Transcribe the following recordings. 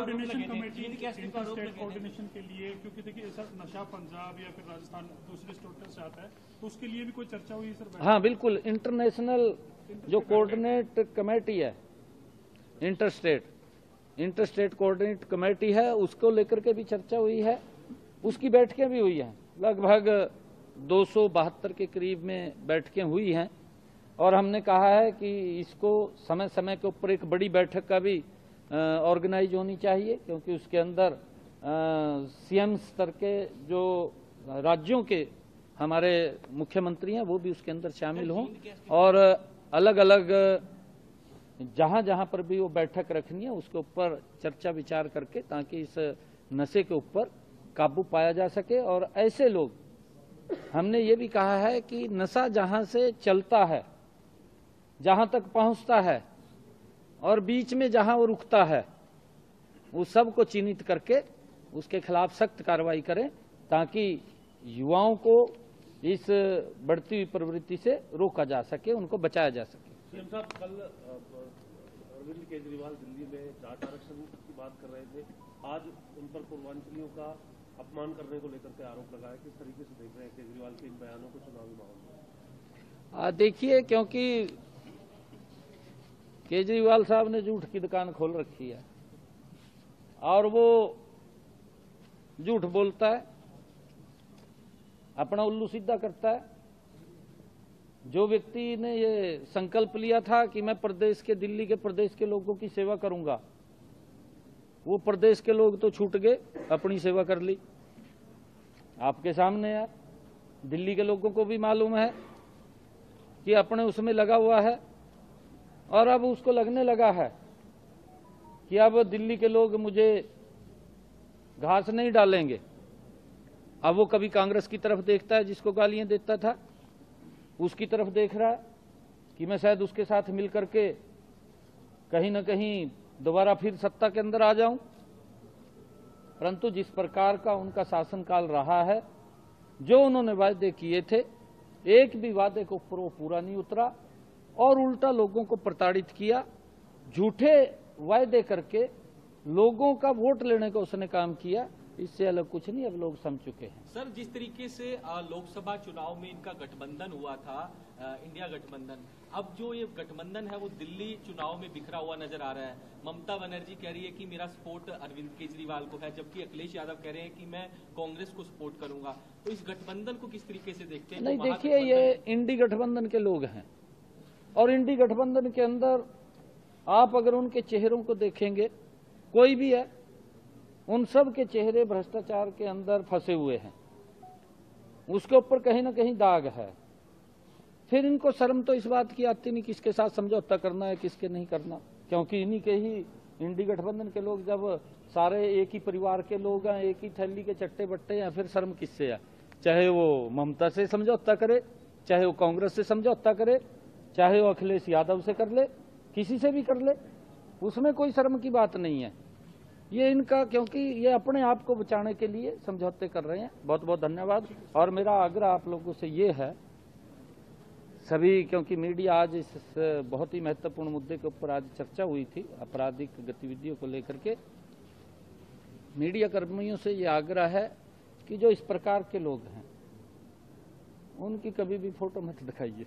Coordination committee inter-state coordination के लिए, क्योंकि देखिए सर नशा पंजाब या फिर राजस्थान दूसरे स्टेट से आता है, तो उसके लिए भी कोई चर्चा हुई सर? हाँ बिल्कुल, इंटरनेशनल जो कोऑर्डिनेट कमेटी है, इंटरस्टेट कोऑर्डिनेट कमेटी है, उसको लेकर के भी चर्चा हुई है, उसकी बैठकें भी हुई हैं। लगभग 272 के करीब में बैठकें हुई हैं और हमने कहा है कि इसको समय समय के ऊपर एक बड़ी बैठक का भी ऑर्गेनाइज होनी चाहिए, क्योंकि उसके अंदर सीएम स्तर के जो राज्यों के हमारे मुख्यमंत्री हैं वो भी उसके अंदर शामिल हों और अलग अलग जहां जहां पर भी वो बैठक रखनी है उसके ऊपर चर्चा विचार करके, ताकि इस नशे के ऊपर काबू पाया जा सके। और ऐसे लोग, हमने ये भी कहा है कि नशा जहां से चलता है, जहां तक पहुंचता है और बीच में जहां वो रुकता है, वो सब को चिन्हित करके उसके खिलाफ सख्त कार्रवाई करें, ताकि युवाओं को इस बढ़ती हुई प्रवृत्ति से रोका जा सके, उनको बचाया जा सके। सीएम साहब, कल अरविंद केजरीवाल दिल्ली में जाट आरक्षण की बात कर रहे थे, आज उन पर पूर्वांचलियों का अपमान करने को लेकर के आरोप लगाया। किस तरीके से देख रहे हैं केजरीवाल के इन बयानों को चुनावी माहौल में? देखिए, क्योंकि केजरीवाल साहब ने झूठ की दुकान खोल रखी है और वो झूठ बोलता है, अपना उल्लू सीधा करता है। जो व्यक्ति ने ये संकल्प लिया था कि मैं प्रदेश के, दिल्ली के प्रदेश के लोगों की सेवा करूंगा, वो प्रदेश के लोग तो छूट गए, अपनी सेवा कर ली। आपके सामने यार, दिल्ली के लोगों को भी मालूम है कि अपने उसमें लगा हुआ है और अब उसको लगने लगा है कि अब दिल्ली के लोग मुझे घास नहीं डालेंगे। अब वो कभी कांग्रेस की तरफ देखता है जिसको गालियां देता था, उसकी तरफ देख रहा है कि मैं शायद उसके साथ मिलकर के कहीं ना कहीं दोबारा फिर सत्ता के अंदर आ जाऊं। परंतु जिस प्रकार का उनका शासनकाल रहा है, जो उन्होंने वायदे किए थे, एक भी वादे के ऊपर वो पूरा नहीं उतरा और उल्टा लोगों को प्रताड़ित किया। झूठे वायदे करके लोगों का वोट लेने का उसने काम किया, इससे अलग कुछ नहीं। अब लोग समझ चुके हैं। सर, जिस तरीके से लोकसभा चुनाव में इनका गठबंधन हुआ था, इंडिया गठबंधन, अब जो ये गठबंधन है वो दिल्ली चुनाव में बिखरा हुआ नजर आ रहा है। ममता बनर्जी कह रही है कि मेरा सपोर्ट अरविंद केजरीवाल को है, जबकि अखिलेश यादव कह रहे हैं कि मैं कांग्रेस को सपोर्ट करूंगा। तो इस गठबंधन को किस तरीके से देखते हैं? नहीं, देखिए, ये इंडी गठबंधन के लोग हैं और इंडी गठबंधन के अंदर आप अगर उनके चेहरों को देखेंगे, कोई भी है, उन सब के चेहरे भ्रष्टाचार के अंदर फंसे हुए हैं, उसके ऊपर कहीं ना कहीं दाग है। फिर इनको शर्म तो इस बात की आती नहीं किसके साथ समझौता करना है, किसके नहीं करना, क्योंकि इन्हीं के ही इंडी गठबंधन के लोग जब सारे एक ही परिवार के लोग हैं, एक ही थैली के चट्टे बट्टे हैं, फिर शर्म किससे है? चाहे वो ममता से समझौता करे, चाहे वो कांग्रेस से समझौता करे, चाहे वो अखिलेश यादव से कर ले, किसी से भी कर ले, उसमें कोई शर्म की बात नहीं है। ये इनका, क्योंकि ये अपने आप को बचाने के लिए समझौते कर रहे हैं। बहुत बहुत धन्यवाद। और मेरा आग्रह आप लोगों से ये है सभी, क्योंकि मीडिया आज इस बहुत ही महत्वपूर्ण मुद्दे के ऊपर आज चर्चा हुई थी, आपराधिक गतिविधियों को लेकर के, मीडिया कर्मियों से ये आग्रह है कि जो इस प्रकार के लोग हैं उनकी कभी भी फोटो मत दिखाइए।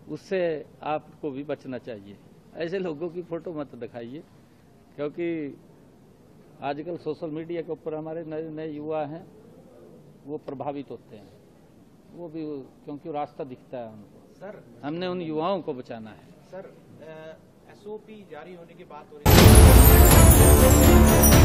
उससे आपको भी बचना चाहिए, ऐसे लोगों की फोटो मत दिखाइए, क्योंकि आजकल सोशल मीडिया के ऊपर हमारे नए नए युवा हैं, वो प्रभावित होते हैं, वो भी, क्योंकि रास्ता दिखता है उनको। सर, हमने उन युवाओं को बचाना है। सर, एसओपी जारी होने की बात हो रही है।